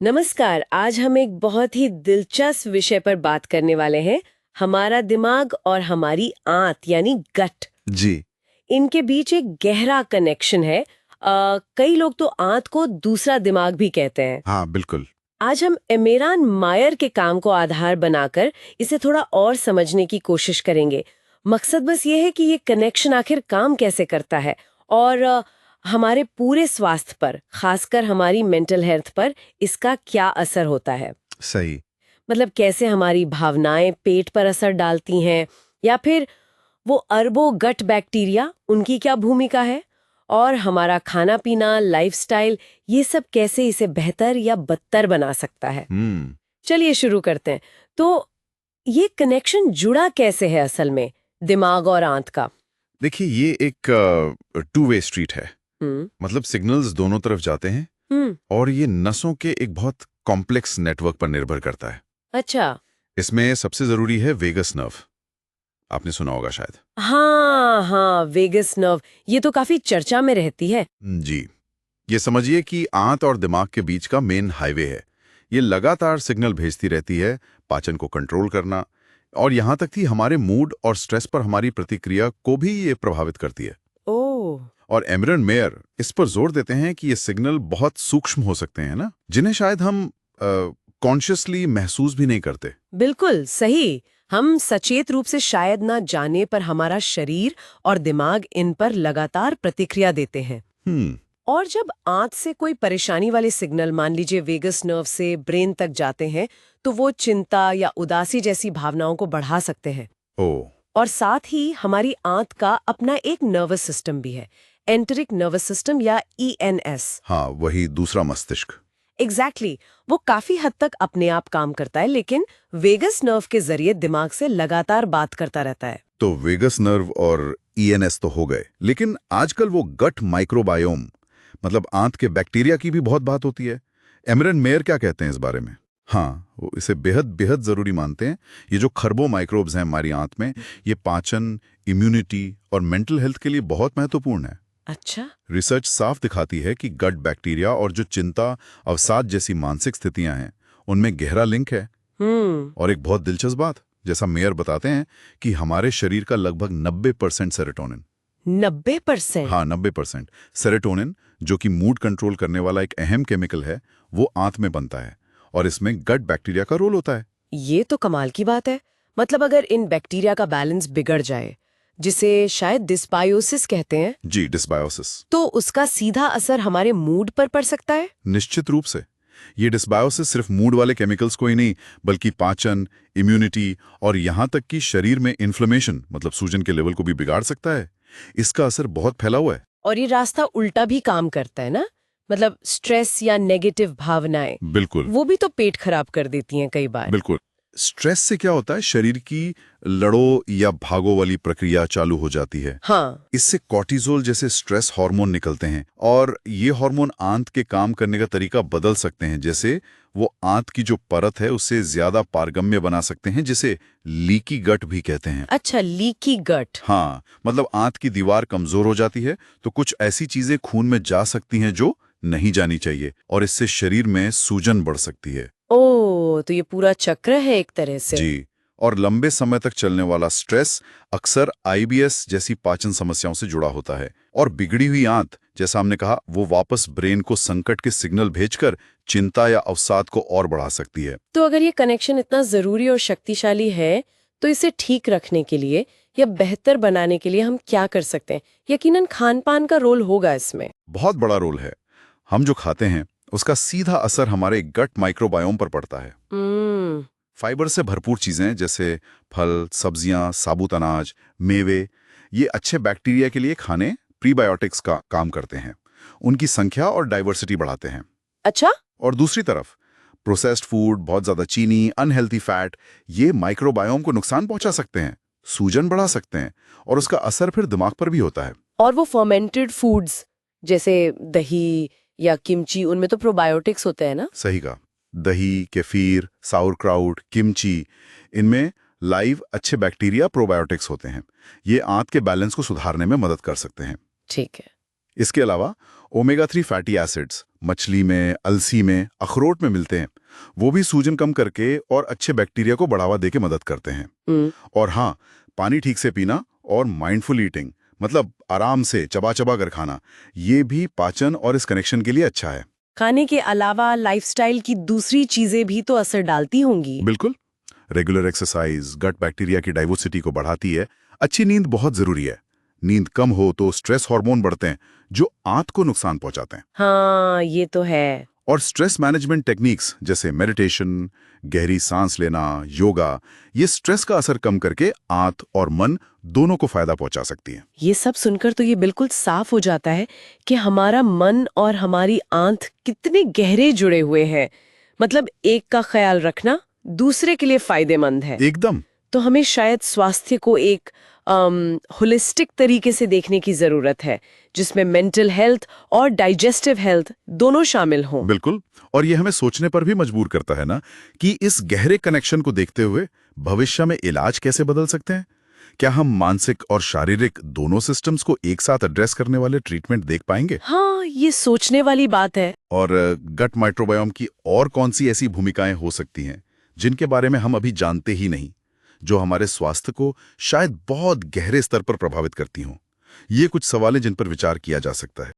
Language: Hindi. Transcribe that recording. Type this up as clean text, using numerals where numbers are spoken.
नमस्कार। आज हम एक बहुत ही दिलचस्प विषय पर बात करने वाले हैं। हमारा दिमाग और हमारी आंत यानी गट, जी। इनके बीच एक गहरा कनेक्शन है। कई लोग तो आंत को दूसरा दिमाग भी कहते हैं। हाँ, बिल्कुल। आज हम एमेरान मायर के काम को आधार बनाकर इसे थोड़ा और समझने की कोशिश करेंगे। मकसद बस ये है कि ये कनेक्शन आखिर काम कैसे करता है और हमारे पूरे स्वास्थ्य पर, खासकर हमारी मेंटल हेल्थ पर इसका क्या असर होता है। सही। मतलब कैसे हमारी भावनाएं पेट पर असर डालती हैं, या फिर वो अरबों गट बैक्टीरिया, उनकी क्या भूमिका है, और हमारा खाना पीना, लाइफस्टाइल, ये सब कैसे इसे बेहतर या बदतर बना सकता है। हम्म। चलिए शुरू करते हैं। तो ये कनेक्शन जुड़ा कैसे है असल में, दिमाग और आंत का? देखिए, ये एक टू वे स्ट्रीट है। हम्म। मतलब सिग्नल्स दोनों तरफ जाते हैं हम्म। और ये नसों के एक बहुत कॉम्प्लेक्स नेटवर्क पर निर्भर करता है। अच्छा। इसमें सबसे जरूरी है वेगस नर्व। आपने सुना होगा शायद। हाँ हाँ, वेगस नर्व, ये तो काफी चर्चा में रहती है। जी। ये समझिए कि आंत और दिमाग के बीच का मेन हाईवे है। ये लगातार सिग्नल भेजती रहती है, पाचन को कंट्रोल करना, और यहाँ तक कि हमारे मूड और स्ट्रेस पर हमारी प्रतिक्रिया को भी ये प्रभावित करती है। ओह। और एमरन मेयर इस पर जोर देते हैं कि ये सिग्नल बहुत सूक्ष्म हो सकते हैं ना, जिन्हें शायद हम कॉन्शियसली महसूस भी नहीं करते। बिल्कुल सही। हम सचेत रूप से शायद ना जाने पर हमारा शरीर और दिमाग इन पर लगातार प्रतिक्रिया देते हैं। हम्म। और जब आंत से कोई परेशानी वाले सिग्नल, मान लीजिए वेगस नर्व से ब्रेन तक जाते हैं, तो वो चिंता या उदासी जैसी भावनाओं को बढ़ा सकते हैं। ओ। और साथ ही हमारी आंत का अपना एक नर्वस सिस्टम भी है, एंटरिक नर्वस सिस्टम या ईएनएस। हाँ, वही दूसरा मस्तिष्क। एग्जैक्टली वो काफी हद तक अपने आप काम करता है, लेकिन वेगस नर्व के जरिए दिमाग से लगातार बात करता रहता है। तो वेगस नर्व और ईएनएस तो हो गए, लेकिन आजकल वो गट माइक्रोबायोम, मतलब आंत के बैक्टीरिया की भी बहुत बात होती है। एमरन मेयर क्या कहते हैं इस बारे में? हाँ, वो इसे बेहद बेहद जरूरी मानते हैं। ये जो खरबों माइक्रोब्स हैं हमारी आंत में, ये पाचन, इम्यूनिटी और मेंटल हेल्थ के लिए बहुत महत्वपूर्ण है। अच्छा। रिसर्च साफ दिखाती है कि गट बैक्टीरिया और जो चिंता, अवसाद जैसी मानसिक स्थितियां हैं, उनमें गहरा लिंक है। और एक बहुत दिलचस्प बात, जैसा मेयर बताते हैं, कि हमारे शरीर का लगभग 90% सेरोटोनिन। 90%? हाँ, 90% सेरोटोनिन, जो कि मूड कंट्रोल करने वाला एक अहम केमिकल है, वो आंत में बनता है, और इसमें गट बैक्टीरिया का रोल होता है। ये तो कमाल की बात है। मतलब अगर इन बैक्टीरिया का बैलेंस बिगड़ जाए, जिसे शायद डिस्बायोसिस कहते हैं, जी, डिस्बायोसिस। तो उसका सीधा असर हमारे मूड पर पड़ सकता है। निश्चित रूप से। ये डिस्बायोसिस सिर्फ मूड वाले केमिकल्स को ही नहीं, बल्कि पाचन, इम्यूनिटी और यहाँ तक कि शरीर में इन्फ्लेमेशन, मतलब सूजन के लेवल को भी बिगाड़ सकता है। इसका असर बहुत फैला हुआ है। और ये रास्ता उल्टा भी काम करता है ना, मतलब स्ट्रेस या नेगेटिव भावनाएं, बिल्कुल। वो भी तो पेट खराब कर देती हैं कई बार। बिल्कुल। स्ट्रेस से क्या होता है, शरीर की लड़ो या भागो वाली प्रक्रिया चालू हो जाती है। हाँ। इससे कॉर्टिसोल जैसे स्ट्रेस हार्मोन निकलते हैं, और ये हार्मोन आंत के काम करने का तरीका बदल सकते हैं। जैसे वो आंत की जो परत है उससे ज्यादा पारगम्य बना सकते हैं, जिसे लीकी गट भी कहते हैं। अच्छा, लीकी गट। हाँ, मतलब आंत की दीवार कमजोर हो जाती है, तो कुछ ऐसी चीजें खून में जा सकती हैं जो नहीं जानी चाहिए, और इससे शरीर में सूजन बढ़ सकती है। ओ, तो ये पूरा चक्र है एक तरह से। जी। और लंबे समय तक चलने वाला स्ट्रेस अक्सर आईबीएस जैसी पाचन समस्याओं से जुड़ा होता है। और बिगड़ी हुई आंत, जैसा हमने कहा, वो वापस ब्रेन को संकट के सिग्नल भेजकर चिंता या अवसाद को और बढ़ा सकती है। तो अगर ये कनेक्शन इतना जरूरी और शक्तिशाली है, तो इसे ठीक रखने के लिए या बेहतर बनाने के लिए हम क्या कर सकते हैं? यकीनन खान पान का रोल होगा इसमें। बहुत बड़ा रोल है। हम जो खाते हैं उसका सीधा असर हमारे गट माइक्रोबायोम पर पड़ता है। फाइबर से भरपूर चीजें जैसे फल, सब्जियां, साबुत अनाज, मेवे, ये अच्छे बैक्टीरिया के लिए खाने, प्रीबायोटिक्स का काम करते हैं। उनकी संख्या और डाइवर्सिटी बढ़ाते हैं। अच्छा। और दूसरी तरफ प्रोसेस्ड फूड, बहुत ज्यादा चीनी, अनहेल्थी फैट, ये माइक्रोबायोम को नुकसान पहुंचा सकते हैं, सूजन बढ़ा सकते हैं, और उसका असर फिर दिमाग पर भी होता है। और वो फर्मेंटेड फूड्स जैसे दही या किमची, उनमें तो प्रोबायोटिक्स होते हैं ना? सही कहा। दही, केफीर, साउरक्राउट, किमची, इनमें लाइव अच्छे बैक्टीरिया प्रोबायोटिक्स होते हैं। ये आंत के बैलेंस को सुधारने में मदद कर सकते हैं। ठीक है। इसके अलावा ओमेगा 3 फैटी एसिड्स मछली में, अलसी में, अखरोट में मिलते हैं। वो भी सूजन कम करके और अच्छे बैक्टीरिया को बढ़ावा देके मदद करते हैं। और हाँ, पानी ठीक से पीना और माइंडफुल ईटिंग, मतलब आराम से चबा चबा कर खाना, ये भी पाचन और इस कनेक्शन के लिए अच्छा है। खाने के अलावा लाइफस्टाइल की दूसरी चीजें भी तो असर डालती होंगी। बिल्कुल। रेगुलर एक्सरसाइज गट बैक्टीरिया की डाइवर्सिटी को बढ़ाती है। अच्छी नींद बहुत जरूरी है। नींद कम हो तो स्ट्रेस हार्मोन बढ़ते हैं जो आंत को नुकसान पहुंचाते हैं। हाँ, ये तो है। और स्ट्रेस मैनेजमेंट टेक्निक्स जैसे मेडिटेशन, गहरी सांस लेना, योगा, ये स्ट्रेस का असर कम करके आंत और मन दोनों को फायदा पहुंचा सकती है। ये सब सुनकर तो ये बिल्कुल साफ हो जाता है कि हमारा मन और हमारी आंत कितने गहरे जुड़े हुए हैं। मतलब एक का ख्याल रखना दूसरे के लिए फायदेमंद है। एकदम। तो हमें शायद स्वास्थ्य को एक होलिस्टिक तरीके से देखने की जरूरत है, जिसमें मेंटल हेल्थ और डाइजेस्टिव हेल्थ दोनों शामिल हों। बिल्कुल। और ये हमें सोचने पर भी मजबूर करता है ना कि इस गहरे कनेक्शन को देखते हुए भविष्य में इलाज कैसे बदल सकते हैं। क्या हम मानसिक और शारीरिक दोनों सिस्टम्स को एक साथ एड्रेस करने वाले ट्रीटमेंट देख पाएंगे? हाँ, ये सोचने वाली बात है। और गट माइक्रोबायोम की और कौन सी ऐसी भूमिकाएं हो सकती हैं जिनके बारे में हम अभी जानते ही नहीं, जो हमारे स्वास्थ्य को शायद बहुत गहरे स्तर पर प्रभावित करती हों? ये कुछ सवाल हैं जिन पर विचार किया जा सकता है।